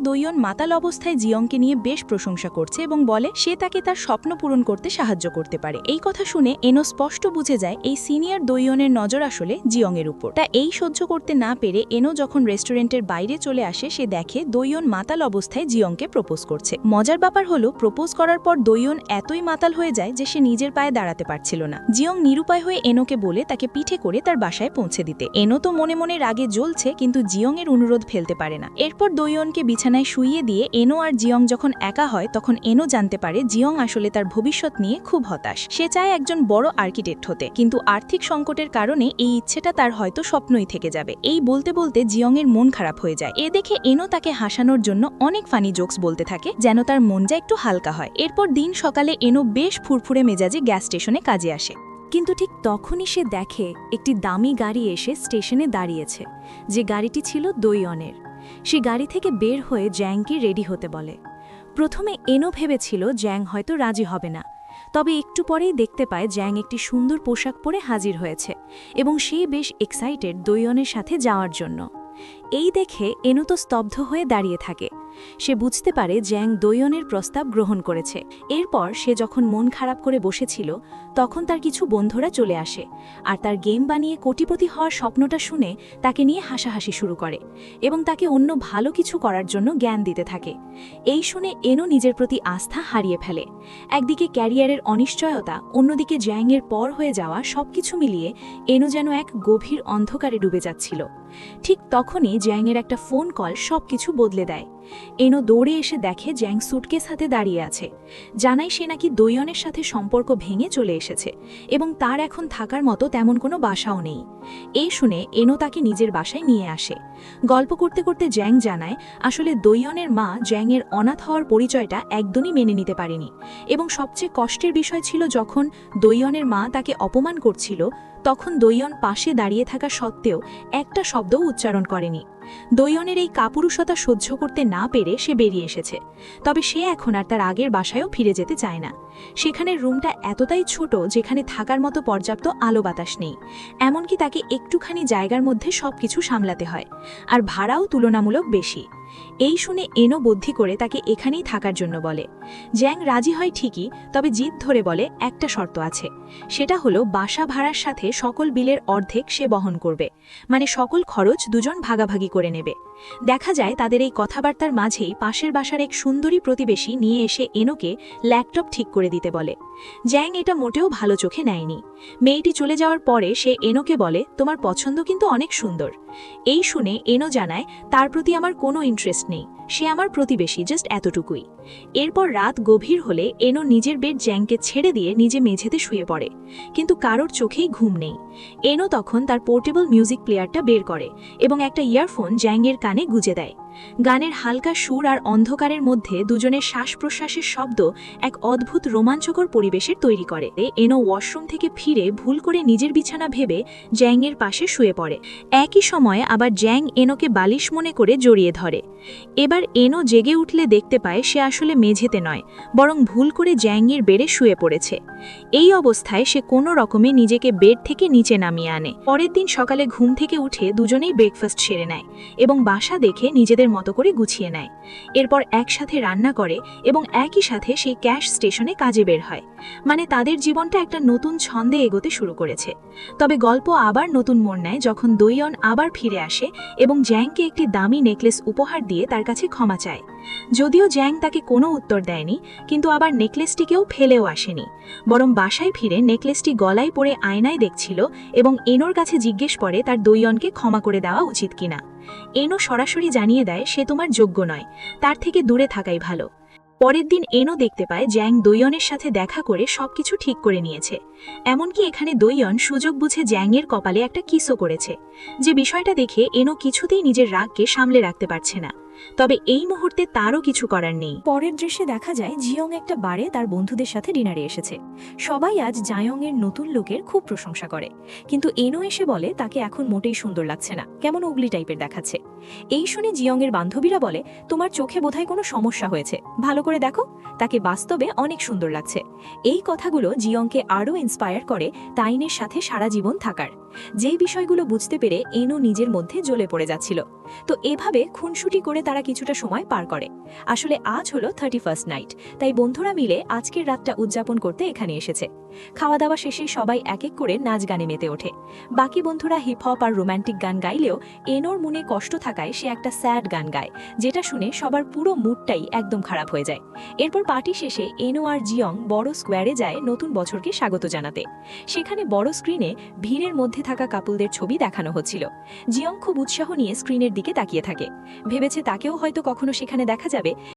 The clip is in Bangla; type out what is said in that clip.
দৈয়ন মাতাল অবস্থায় জিয়ংকে নিয়ে বেশ প্রশংসা করছে এবং বলে সে তাকে তার স্বপ্ন পূরণ করতে সাহায্য করতে পারে। এই কথা শুনে এনো স্পষ্ট বুঝে যায় এই সিনিয়র দৈয়নের নজর আসলে জিয়ংয়ের উপর। তা এই সহ্য করতে না পেরে এনো যখন রেস্টুরেন্টের বাইরে চলে আসে সে দেখে দৈয়ন মাতাল অবস্থায় জিয়ংকে প্রপোজ করছে। মজার ব্যাপার হলো প্রপোজ করার পর দৈয়ন এতই মাতাল হয়ে যায় যে সে নিজের পায়ে দাঁড়াতে পারছিল না। জিয়ং নিরুপায় হয়ে এনোকে বলে তাকে পিঠে করে তার বাসায় পৌঁছে দিতে। এনো তো মনে মনে রাগে জ্বলছে কিন্তু জিয়ংয়ের অনুরোধ ফেলতে পারে না। এরপর দৈয়নকে বিছানায় শুইয়ে দিয়ে এনো আর জিয়ং যখন একা হয় তখন এনো জানতে পারে জিয়ং আসলে তার ভবিষ্যৎ নিয়ে খুব হতাশ। সে চায় একজন বড় আর্কিটেক্ট হতে, কিন্তু আর্থিক সংকটের কারণে এই ইচ্ছেটা তার হয়তো স্বপ্নই থেকে যাবে। এই বলতে বলতে জিয়ংয়ের মন খারাপ হয়ে যায়। এ দেখে এনো তাকে হাসানোর জন্য অনেক ফানি জোকস বলতে থাকে যেন তার মনটা একটু হালকা হয়। এরপর দিন সকালে এনো বেশ ফুরফুরে মেজাজে গ্যাস স্টেশনে কাজে আসে। কিন্তু ঠিক তখনই সে দেখে একটি দামি গাড়ি এসে স্টেশনে দাঁড়িয়েছে, যে গাড়িটি ছিল দৈয়নের। সে গাড়ি থেকে বের হয়ে জ্যাংকে রেডি হতে বলে। প্রথমে এনো ভেবেছিল জ্যাং হয়তো রাজি হবে না, তবে একটু পরেই দেখতে পায় জ্যাং একটি সুন্দর পোশাক পরে হাজির হয়েছে এবং সে বেশ এক্সাইটেড দৈয়নের সাথে যাওয়ার জন্য। এই দেখে এনো তো স্তব্ধ হয়ে দাঁড়িয়ে থাকে। সে বুঝতে পারে জ্যাং দৈয়নের প্রস্তাব গ্রহণ করেছে। এরপর সে যখন মন খারাপ করে বসেছিল তখন তার কিছু বন্ধুরা চলে আসে আর তার গেম বানিয়ে কোটিপতি হওয়ার স্বপ্নটা শুনে তাকে নিয়ে হাসাহাসি শুরু করে এবং তাকে অন্য ভালো কিছু করার জন্য জ্ঞান দিতে থাকে। এই শুনে এনো নিজের প্রতি আস্থা হারিয়ে ফেলে। একদিকে ক্যারিয়ারের অনিশ্চয়তা, অন্যদিকে জ্যাংয়ের পর হয়ে যাওয়া সবকিছু মিলিয়ে এনো যেন এক গভীর অন্ধকারে ডুবে যাচ্ছিল। ঠিক তখনই জ্যাংয়ের একটা ফোন কল সবকিছু বদলে দেয়। এনো দৌড়ে এসে দেখে জ্যাং সুটকেস হাতে দাঁড়িয়ে আছে। জানায় সে নাকি দৈয়নের সাথে সম্পর্ক ভেঙে চলে এসেছে এবং তার এখন থাকার মতো তেমন কোনো বাসাও নেই। এই শুনে এনো তাকে নিজের বাসায় নিয়ে আসে। গল্প করতে করতে জ্যাং জানায় আসলে দৈয়নের মা জ্যাংয়ের অনাথ হওয়ার পরিচয়টা একদমই মেনে নিতে পারেনি এবং সবচেয়ে কষ্টের বিষয় ছিল যখন দৈয়নের মা তাকে অপমান করছিল তখন দৈয়ন পাশে দাঁড়িয়ে থাকা সত্ত্বেও একটা শব্দও উচ্চারণ করেনি। দৈয়নের এই কাপুরুষতা সহ্য করতে না পেরে সে বেরিয়ে এসেছে। তবে সে এখন আর তার আগের বাসায়ও ফিরে যেতে চায় না। সেখানের রুমটা এতটাই ছোট যেখানে থাকার মতো পর্যাপ্ত আলো বাতাস নেই, এমনকি তাকে একটুখানি জায়গার মধ্যে সবকিছু সামলাতে হয়, আর ভাড়াও তুলনামূলক বেশি। এই শুনে এনো বুদ্ধি করে তাকে এখানেই থাকার জন্য বলে। জ্যাং রাজি হয় ঠিকই, তবে জিদ ধরে বলে একটা শর্ত আছে, সেটা হলো বাসা ভাড়ার সাথে সকল বিলের অর্ধেক সে বহন করবে, মানে সকল খরচ দুজন ভাগাভাগি করে নেবে। দেখা যায় তাদের এই কথাবার্তার মাঝেই পাশের বাসার এক সুন্দরী প্রতিবেশী নিয়ে এসে এনোকে ল্যাপটপ ঠিক করে দিতে বলে। জ্যাং এটা মোটেও ভালো চোখে নেয়নি। মেয়েটি চলে যাওয়ার পরে সে এনোকে বলে তোমার পছন্দ কিন্তু অনেক সুন্দর। এই শুনে এনো জানায় তার প্রতি আমার কোনো ইন্টারেস্ট নেই, সে আমার প্রতিবেশী, জাস্ট এতটুকুই। এরপর রাত গভীর হলে এনো নিজের বেড জ্যাংকে ছেড়ে দিয়ে নিজে মেঝেতে শুয়ে পড়ে, কিন্তু কারোর চোখেই ঘুম নেই। এনো তখন তার পোর্টেবল মিউজিক প্লেয়ারটা বের করে এবং একটা ইয়ারফোন জ্যাংয়ের কানে গুঁজে দেয়। গানের হালকা সুর আর অন্ধকারের মধ্যে দুজনের শ্বাস প্রশ্বাসের শব্দ এক অদ্ভুত রোমাঞ্চকর পরিবেশের তৈরি করে। এনো ওয়াশরুম থেকে ফিরে ভুল করে নিজের বিছানা ভেবে জ্যাংয়ের পাশে শুয়ে পড়ে। একই সময়ে আবার জ্যাং এনোকে বালিশ মনে করে জড়িয়ে ধরে। এবার এনো জেগে উঠলে দেখতে পায় সে আসলে মেঝেতে নয়, বরং ভুল করে জ্যাংয়ের বেডে শুয়ে পড়েছে। এই অবস্থায় সে কোনো রকমে নিজেকে বেড থেকে নিচে নামিয়ে আনে। পরের দিন সকালে ঘুম থেকে উঠে দুজনেই ব্রেকফাস্ট সেরে নেয় এবং বাসা দেখে নিজেদের মতো করে গুছিয়ে নেয়। এরপর একসাথে রান্না করে এবং একই সাথে সেই ক্যাশ স্টেশনে কাজে বের হয়। মানে তাদের জীবনটা একটা নতুন ছন্দে এগোতে শুরু করেছে। তবে গল্প আবার নতুন মোড় নেয় যখন দৈয়ন আবার ফিরে আসে এবং জ্যাংকে একটি দামি নেকলেস উপহার দিয়ে তার কাছে ক্ষমা চায়। যদিও জ্যাং তাকে কোনো উত্তর দেয়নি, কিন্তু আবার নেকলেসটিকেও ফেলেও আসেনি, বরং বাসায় ফিরে নেকলেসটি গলায় পরে আয়নায় দেখছিল এবং এনোর কাছে জিজ্ঞেস করে তার দৈয়নকে ক্ষমা করে দেওয়া উচিত কিনা। এনো সরাসরি জানিয়ে দেয় সে তোমার যোগ্য নয়, তার থেকে দূরে থাকাই ভালো। পরের দিন এনো দেখতে পায় জ্যাং দৈয়নের সাথে দেখা করে সবকিছু ঠিক করে নিয়েছে। এমনকি এখানে দৈয়ন সুযোগ বুঝে জ্যাংয়ের কপালে একটা কিসও করেছে, যে বিষয়টা দেখে এনো কিছুতেই নিজের রাগকে সামলে রাখতে পারছে না। তবে এই মুহূর্তে তারও কিছু করার নেই। পরের দৃশ্যে দেখা যায় জিয়ং একটা বারে তার বন্ধুদের সাথে ডিনারে এসেছে। সবাই আজ জায়ং এর নতুন লুকের খুব প্রশংসা করে, কিন্তু এনো এসে বলে তাকে এখন মোটেই সুন্দর লাগছে না, কেমন উগলি টাইপের দেখাচ্ছে। এই শুনে জিয়ং এর বান্ধবীরা বলে তোমার চোখে বোধহয় কোনো সমস্যা হয়েছে, ভালো করে দেখো, তাকে বাস্তবে অনেক সুন্দর লাগছে। এই কথাগুলো জিয়ংকে আরও ইন্সপায়ার করে তাইনের সাথে সারা জীবন থাকার। যেই বিষয়গুলো বুঝতে পেরে এনো নিজের মধ্যে জ্বলে পড়ে যাচ্ছিল। তো এভাবে খুনসুটি করে তারা কিছুটা সময় পার করে। আসলে আজ হলো 31st নাইট, তাই বন্ধুরা মিলে আজকের রাতটা উদযাপন করতে এখানে এসেছে। খাওয়া দাওয়া শেষে সবাই এক এক করে নাচ গানে মেতে ওঠে। বাকি বন্ধুরা হিপ হপ আর রোমান্টিক গান গাইলেও এনোর মনে কষ্ট থাকায় সে একটা স্যাড গান গায়, যেটা শুনে সবার পুরো মুডটাই একদম খারাপ হয়ে যায়। এরপর পার্টি শেষে এনো আর জিয়ং বড় স্কোয়ারে যায় নতুন বছরকে স্বাগত জানাতে। সেখানে বড় স্ক্রিনে ভিড়ের মধ্যে থাকা কাপলদের ছবি দেখানো হচ্ছিল। জিয়ং খুব উৎসাহ নিয়ে স্ক্রিনের দিকে তাকিয়ে থাকে, ভেবেছে তাকেও হয়তো কখনো সেখানে দেখা যাবে।